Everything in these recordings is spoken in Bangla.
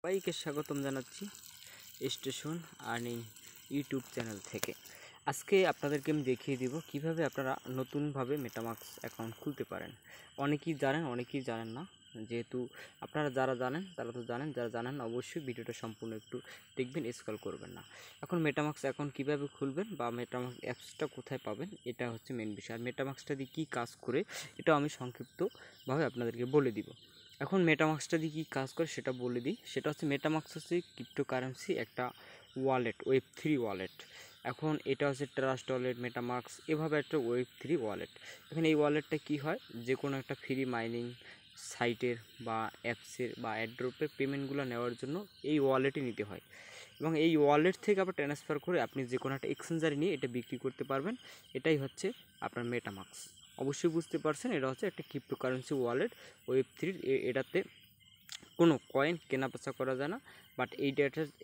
সবাইকে স্বাগতম জানাচ্ছি স্টেশন আর্নিং ইউটিউব চ্যানেল থেকে। আজকে আপনাদেরকে আমি দেখিয়ে দিব কিভাবে আপনারা নতুনভাবে মেটামাক্স অ্যাকাউন্ট খুলতে পারেন। অনেকেই জানেন, অনেকেই জানেন না। যেহেতু আপনারা যারা জানেন তারা তো জানেন, যারা জানেন না অবশ্যই ভিডিওটা সম্পূর্ণ একটু দেখবেন, স্ক্রল করবেন না। এখন মেটামাক্স অ্যাকাউন্ট কিভাবে খুলবেন বা মেটামাক্স অ্যাপসটা কোথায় পাবেন, এটা হচ্ছে মেন বিষয়। আর মেটামাক্সটা দিয়ে কী কাজ করে এটাও আমি সংক্ষিপ্তভাবে আপনাদেরকে বলে দিব। এখন মেটামাক্সটা দিয়ে কী কাজ করে সেটা বলে দিই। সেটা হচ্ছে মেটামাক্স হচ্ছে ক্রিপ্টোকারেন্সি একটা ওয়ালেট, Web3 ওয়ালেট। এখন এটা হচ্ছে ট্রাস্ট ওয়ালেট, মেটামাক্স এভাবে একটা Web3 ওয়ালেট। এখন এই ওয়ালেটটা কী হয়, যে কোনো একটা ফ্রি মাইনিং সাইটের বা অ্যাপসের বা অ্যাড্রপের পেমেন্টগুলো নেওয়ার জন্য এই ওয়ালেটে নিতে হয়, এবং এই ওয়ালেট থেকে আবার ট্রান্সফার করে আপনি যে কোনো একটা এক্সচেঞ্জারে নিয়ে এটা বিক্রি করতে পারবেন। এটাই হচ্ছে আপনার মেটামাক্স। অবশ্যই বুঝতে পারছেন, এটা হচ্ছে একটা ক্রিপ্টোকারেন্সি ওয়ালেট Web3। এটাতে কোনো কয়েন কেনাবেচা করা যায় না, বাট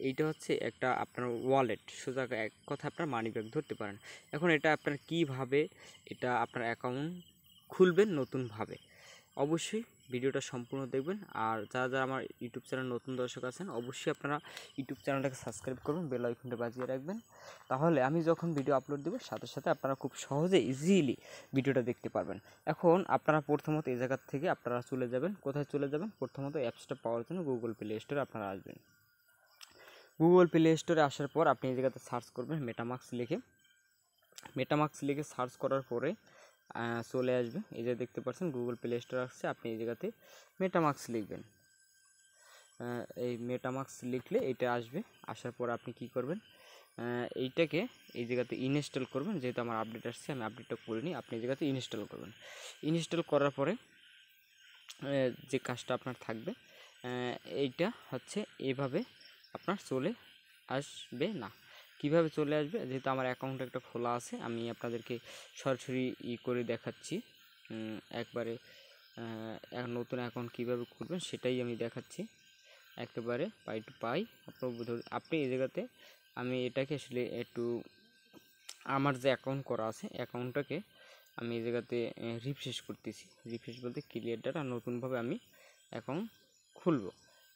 এইটা হচ্ছে একটা আপনার ওয়ালেট, সোজা এক কথা আপনার মানি ব্যাগ ধরতে পারেন। এখন এটা আপনার কীভাবে এটা আপনার অ্যাকাউন্ট খুলবেন নতুনভাবে, অবশ্যই ভিডিওটা সম্পূর্ণ দেখবেন। আর যারা যারা আমার ইউটিউব চ্যানেল নতুন দর্শক আছেন, অবশ্যই আপনারা ইউটিউব চ্যানেলটাকে সাবস্ক্রাইব করবেন, বেল আইকনটা বাজিয়ে রাখবেন। তাহলে আমি যখন ভিডিও আপলোড দেবো সাথে সাথে আপনারা খুব সহজে ইজিলি ভিডিওটা দেখতে পারবেন। এখন আপনারা প্রথমত এই জায়গা থেকে আপনারা চলে যাবেন, কোথায় চলে যাবেন, প্রথমত অ্যাপসটা পাওয়ার জন্য গুগল প্লে স্টোরে আপনারা আসবেন। গুগল প্লে স্টোরে আসার পর আপনি এই জায়গাতে সার্চ করবেন মেটামাক্স লিখে সার্চ করার পরে চলে আসবে। এই যে দেখতে পাচ্ছেন গুগল প্লে স্টোর আসছে, আপনি এই জায়গাতে মেটামাক্স লিখবেন। এই মেটামাক্স লিখলে এটা আসবে। আসার পর আপনি কি করবেন, এইটাকে এই জায়গাতে ইনস্টল করবেন। যেহেতু আমার আপডেট আসছে, আমি আপডেটটা করিনি, আপনি এই জায়গাতে ইনস্টল করবেন। ইনস্টল করার পরে যে কাজটা আপনার থাকবে, এইটা হচ্ছে এভাবে আপনার চলে আসবে না। কিভাবে চলে আসবে, যেহেতু আমার অ্যাকাউন্ট একটা খোলা আছে, আমি আপনাদেরকে সরাসরি করে দেখাচ্ছি। একবারে নতুন অ্যাকাউন্ট কিভাবে খুলবেন সেটাই আমি দেখাচ্ছি, একেবারে পাই টু পাই। আপনি এই জায়গাতে আমি এটাকে আসলে একটু আমার যে অ্যাকাউন্ট করা আছে অ্যাকাউন্টটাকে আমি এই জায়গাতে রিফ্রেশ করতেছি। রিফ্রেশ বলতে ক্লিয়ার ডাটা, নতুনভাবে আমি অ্যাকাউন্ট খুলব।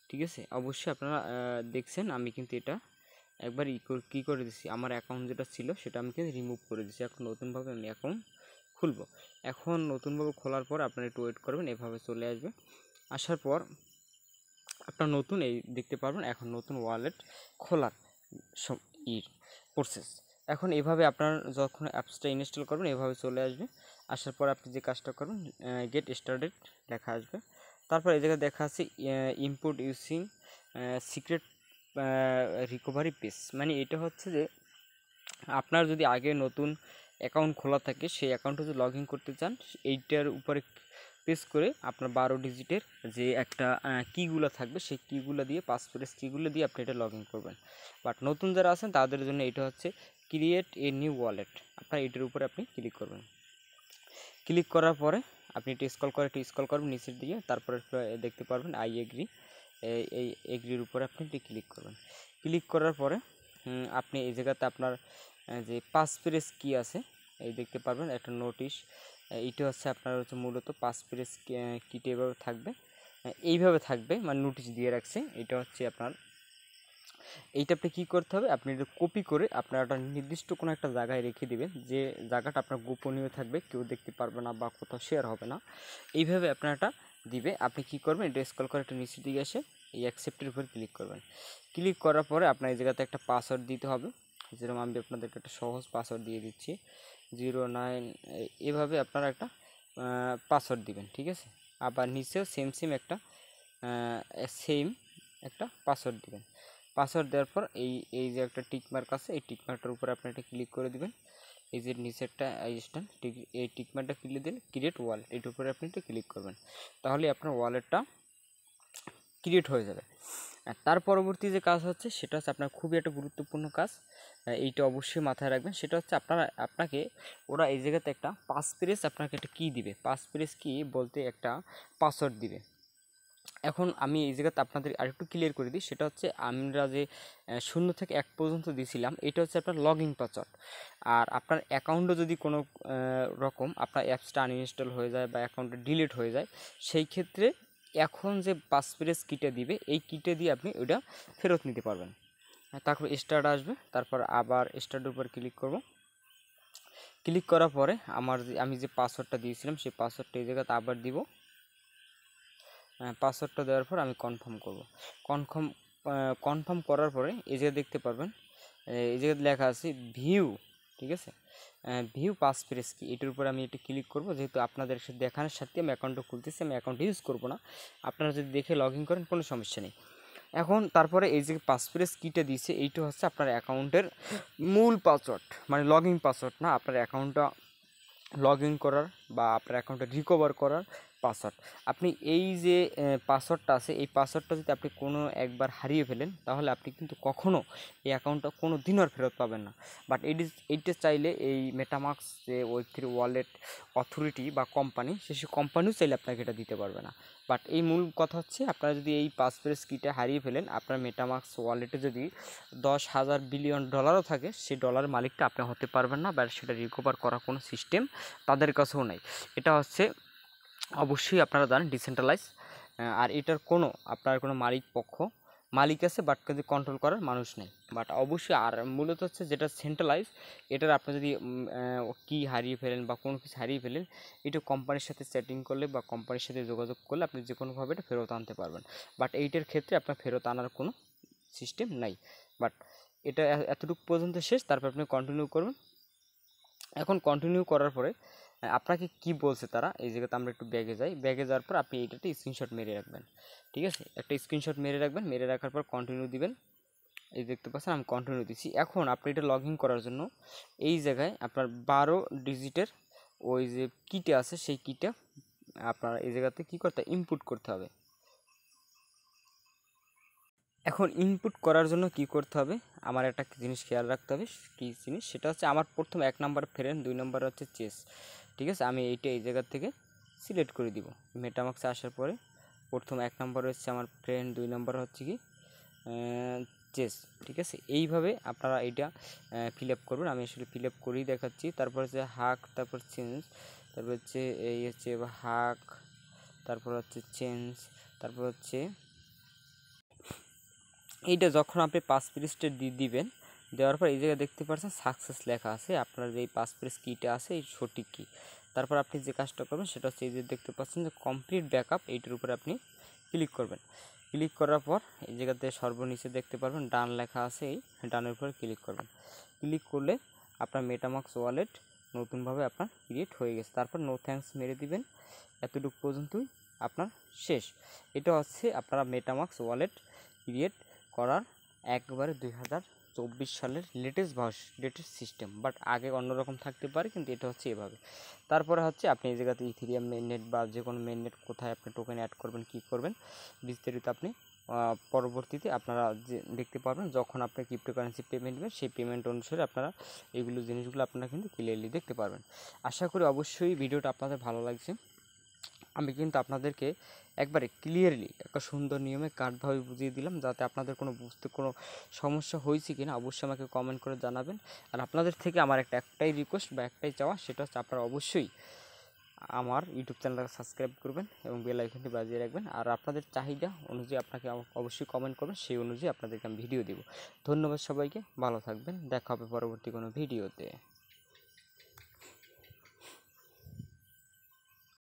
ঠিক আছে, অবশ্যই আপনারা দেখছেন আমি কিন্তু এটা একবার কী করে দিচ্ছি, আমার অ্যাকাউন্ট যেটা ছিল সেটা আমি কিন্তু রিমুভ করে দিচ্ছি। এখন নতুনভাবে আমি অ্যাকাউন্ট খুলব। এখন নতুনভাবে খোলার পর আপনারা একটু ওয়েট করবেন, এভাবে চলে আসবে। আসার পর আপনার নতুন এই দেখতে পারবেন এখন নতুন ওয়ালেট খোলার প্রসেস। এখন এভাবে আপনার যখন অ্যাপসটা ইনস্টল করবেন এভাবে চলে আসবে। আসার পর আপনি যে কাজটা করবেন, গেট স্টার্টেড লেখা আসবে। তারপর এই জায়গায় দেখা আছে import using secret recovery page. মানে এটা হচ্ছে যে আপনার যদি আগে নতুন অ্যাকাউন্ট খোলা থাকে, সেই অ্যাকাউন্টে যদি লগ ইন করতে চান, এইটার উপরে প্রেস করে আপনার 12 ডিজিটের যে একটা কিগুলো থাকবে, সেই কিগুলো দিয়ে পাসওয়ার্ড কিগুলো দিয়ে আপনি এটা লগ ইন করবেন। বাট নতুন যারা আছেন তাদের জন্য এটা হচ্ছে ক্রিয়েট এ নিউ ওয়ালেট। আপনার এটার উপরে আপনি ক্লিক করবেন। ক্লিক করার পরে আপনি একটু স্ক্রল করবেন নিচের দিকে, তারপরে দেখতে পারবেন আই এগ্রি। এই এগ্রির উপরে আপনি একটু ক্লিক করবেন। ক্লিক করার পরে আপনি এই জায়গাতে আপনার যে পাসওয়ার্ড কি আছে এই দেখতে পারবেন একটা নোটিশ। এইটা হচ্ছে আপনার হচ্ছে মূলত পাসওয়ার্ড কিটা এভাবে থাকবে, এইভাবে থাকবে, মানে নোটিশ দিয়ে রাখছে। এটা হচ্ছে আপনার এইটা আপনি কী করতে হবে, আপনি এটা কপি করে আপনার একটা নির্দিষ্ট কোনো একটা জায়গায় রেখে দেবেন, যে জায়গাটা আপনার গোপনীয় থাকবে, কেউ দেখতে পারবে না বা কোথাও শেয়ার হবে না। এইভাবে আপনার একটা দিবে। আপনি কী করবেন, এটা স্ক্রল করে একটা নিচের দিকে এসে এই অ্যাকসেপ্টের উপর ক্লিক করবেন। ক্লিক করার পরে আপনার এই জায়গাতে একটা পাসওয়ার্ড দিতে হবে। যেরকম আমি আপনাদেরকে একটা সহজ পাসওয়ার্ড দিয়ে দিচ্ছি 09, এভাবে আপনারা একটা পাসওয়ার্ড দিবেন। ঠিক আছে, আবার নিচেও সেম একটা পাসওয়ার্ড দিবেন। পাসওয়ার্ড দেওয়ার পর এই যে একটা টিক মার্ক আছে, এই টিক মার্কটার উপরে আপনি একটা ক্লিক করে দিবেন। এই যে নিচেরটা এই টিক মার্কটা ক্লিক দিন ক্রিয়েট ওয়ালেট, এটার উপরে আপনি একটু ক্লিক করবেন, তাহলে আপনার ওয়ালেটটা ক্রিয়েট হয়ে যাবে। আর তার পরবর্তী যে কাজ হচ্ছে সেটা হচ্ছে আপনার খুবই একটা গুরুত্বপূর্ণ কাজ, এইটা অবশ্যই মাথায় রাখবেন। সেটা হচ্ছে আপনাকে ওরা এই জায়গাতে একটা পাসওয়ার্ড আপনাকে একটা কী দিবে, পাসওয়ার্ড কি বলতে একটা পাসওয়ার্ড দিবে। এখন আমি এই জায়গাতে আপনাদের আরেকটু ক্লিয়ার করে দিই। সেটা হচ্ছে আমরা যে 0 থেকে 1 পর্যন্ত দিয়েছিলাম, এটা হচ্ছে আপনার লগ ইন পাসওয়ার্ড। আর আপনার অ্যাকাউন্টে যদি কোনো রকম আপনার অ্যাপসটা আনইনস্টল হয়ে যায় বা অ্যাকাউন্টটা ডিলিট হয়ে যায়, সেই ক্ষেত্রে এখন যে পাসপ্রেস কিটে দিবে এই কিটে দিয়ে আপনি ওইটা ফেরত নিতে পারবেন। তারপর স্টার্ট আসবে, তারপর আবার স্টার্টের উপর ক্লিক করব। ক্লিক করার পরে আমি যে পাসওয়ার্ডটা দিয়েছিলাম সেই পাসওয়ার্ডটা এই জায়গাতে আবার দিব। পাসওয়ার্ডটা দেওয়ার পর আমি কনফার্ম করব। কনফার্ম করার পরে এই জায়গায় দেখতে পারবেন, এই জায়গায় লেখা আছে ভিউ, ঠিক আছে, ভিউ পাসপ্রেস কি, এটার উপরে আমি এটা ক্লিক করব। যেহেতু আপনাদের সাথে দেখানোর সাথে আমি অ্যাকাউন্টটা খুলতেছি, আমি অ্যাকাউন্ট ইউজ করব না, আপনারা যদি দেখে লগ ইন করেন কোনো সমস্যা নেই। এখন তারপরে এই যে পাসপ্রেস কিটা দিয়েছে এইটা হচ্ছে আপনার অ্যাকাউন্টের মূল পাসওয়ার্ড, মানে লগ ইন পাসওয়ার্ড না, আপনার অ্যাকাউন্টটা লগ ইন করার বা আপনার অ্যাকাউন্টটা রিকভার করার পাসওয়ার্ড। আপনি এই যে পাসওয়ার্ডটা আছে এই পাসওয়ার্ডটা যদি আপনি কোনো একবার হারিয়ে ফেলেন তাহলে আপনি কিন্তু কখনও এই অ্যাকাউন্টটা কোনো দিনও আর ফেরত পাবেন না। বাট এইটা চাইলে এই মেটামাস্ক যে ওয়েব3 ওয়ালেট অথরিটি বা কোম্পানি, সেই কোম্পানিও চাইলে আপনাকে এটা দিতে পারবে না। বাট এই মূল কথা হচ্ছে আপনারা যদি এই পাসপ্রেস কিটা হারিয়ে ফেলেন, আপনার মেটামাস্ক ওয়ালেটে যদি 10,000 বিলিয়ন ডলারও থাকে, সেই ডলারের মালিকটা আপনি হতে পারবেন না, বা সেটা রিকভার করার কোনো সিস্টেম তাদের কাছেও নাই। এটা হচ্ছে অবশ্যই আপনারা জানেন ডিসেন্ট্রালাইজ, আর এটার কোনো আপনার কোনো মালিক আছে বাট কিন্তু কন্ট্রোল করার মানুষ নেই। বাট অবশ্যই আর মূলত হচ্ছে যেটা সেন্ট্রালাইজ, এটার আপনি যদি কি হারিয়ে ফেলেন বা কোনো কিছু হারিয়ে ফেলেন, এটা কোম্পানির সাথে সেটিং করলে বা কোম্পানির সাথে যোগাযোগ করলে আপনি যে কোনোভাবে এটা ফেরত আনতে পারবেন। বাট এইটার ক্ষেত্রে আপনার ফেরত আনার কোনো সিস্টেম নাই। বাট এটা এতটুকু পর্যন্ত শেষ, তারপর আপনি কন্টিনিউ করবেন। এখন কন্টিনিউ করার পরে আপনাকে কি বলছে তারা, এই জায়গাতে আমরা একটু ব্যাগে যাই। ব্যাগে যাওয়ার পর আপনি এইটাতে স্ক্রিনশট মেরে রাখবেন, ঠিক আছে, একটা স্ক্রিনশট মেরে রাখবেন। মেরে রাখার পর কন্টিনিউ দিবেন। এই দেখতে পাচ্ছেন আমি কন্টিনিউ দিচ্ছি। এখন আপনি এটা লগ ইন করার জন্য এই জায়গায় আপনার 12 ডিজিটের ওই যে কিটা আছে সেই কিটা আপনার এই জায়গাতে কী করতে হবে, ইনপুট করতে হবে। এখন ইনপুট করার জন্য কি করতে হবে, আমার একটা জিনিস খেয়াল রাখতে হবে। কী জিনিস সেটা হচ্ছে আমার প্রথম 1 নাম্বার ফ্রেন্ড, 2 নাম্বার হচ্ছে চেস, ঠিক আছে। আমি এইটা এই জায়গা থেকে সিলেক্ট করে দিব। মেটামাক্সে আসার পরে প্রথম 1 নাম্বার হচ্ছে আমার ফ্রেন্ড, 2 নাম্বার হচ্ছে কি চেস, ঠিক আছে। এইভাবে আপনারা এইটা ফিল আপ করবেন। আমি আসলে ফিল আপ করেই দেখাচ্ছি। তারপর হচ্ছে হাক, তারপর চেঞ্জ, তারপর হচ্ছে এই হচ্ছে হাক, তারপর হচ্ছে চেঞ্জ, তারপর হচ্ছে এইটা যখন আপনি পাসপ্রেসটা দিবেন, দেওয়ার পর এই জায়গায় দেখতে পাচ্ছেন সাকসেস লেখা আছে, আপনার যে পাসপ্রেস কিটা আছে এই সঠিক কি। তারপর আপনি যে কাজটা করবেন সেটা হচ্ছে এই যে দেখতে পাচ্ছেন যে কমপ্লিট ব্যাকআপ, এইটার উপরে আপনি ক্লিক করবেন। ক্লিক করার পর এই জায়গাতে সর্বনিচে দেখতে পারবেন ডান লেখা আছে, এই ডানের উপরে ক্লিক করবেন। ক্লিক করলে আপনার মেটামাক্স ওয়ালেট নতুনভাবে আপনার ক্রিয়েট হয়ে গেছে। তারপর নো থ্যাঙ্কস মেরে দিবেন। এতটুকু পর্যন্তই আপনার শেষ। এটা হচ্ছে আপনারা মেটামাক্স ওয়ালেট ক্রিয়েট করার একবারে 2024 সালের লেটেস্ট সিস্টেম। বাট আগে অন্যরকম থাকতে পারে, কিন্তু এটা হচ্ছে এভাবে। তারপরে হচ্ছে আপনি এই জায়গাতে ইথেরিয়াম মেইননেট বা যে কোনো মেইননেট কোথায় আপনি টোকেন অ্যাড করবেন, কী করবেন বিস্তারিত আপনি পরবর্তীতে আপনারা যে দেখতে পারবেন যখন আপনি ক্রিপ্টোকারেন্সি পেমেন্ট দেবেন, সেই পেমেন্ট অনুসারে আপনারা এইগুলো জিনিসগুলো আপনারা কিন্তু ক্লিয়ারলি দেখতে পারবেন। আশা করি অবশ্যই ভিডিওটা আপনাদের ভালো লাগছে। আমি কিন্তু আপনাদেরকে একবারে ক্লিয়ারলি একটা সুন্দর নিয়মে কাটভাবে বুঝিয়ে দিলাম, যাতে আপনাদের কোনো বুঝতে কোনো সমস্যা হয়েছে কি না অবশ্যই আমাকে কমেন্ট করে জানাবেন। আর আপনাদের থেকে আমার একটাই রিকোয়েস্ট বা একটাই চাওয়া, সেটা হচ্ছে আপনারা অবশ্যই আমার ইউটিউব চ্যানেলটাকে সাবস্ক্রাইব করবেন এবং বেল আইকনটি বাজিয়ে রাখবেন। আর আপনাদের চাহিদা অনুযায়ী আপনাকে অবশ্যই কমেন্ট করবেন, সেই অনুযায়ী আপনাদেরকে আমি ভিডিও দেব। ধন্যবাদ সবাইকে, ভালো থাকবেন, দেখা হবে পরবর্তী কোনো ভিডিওতে।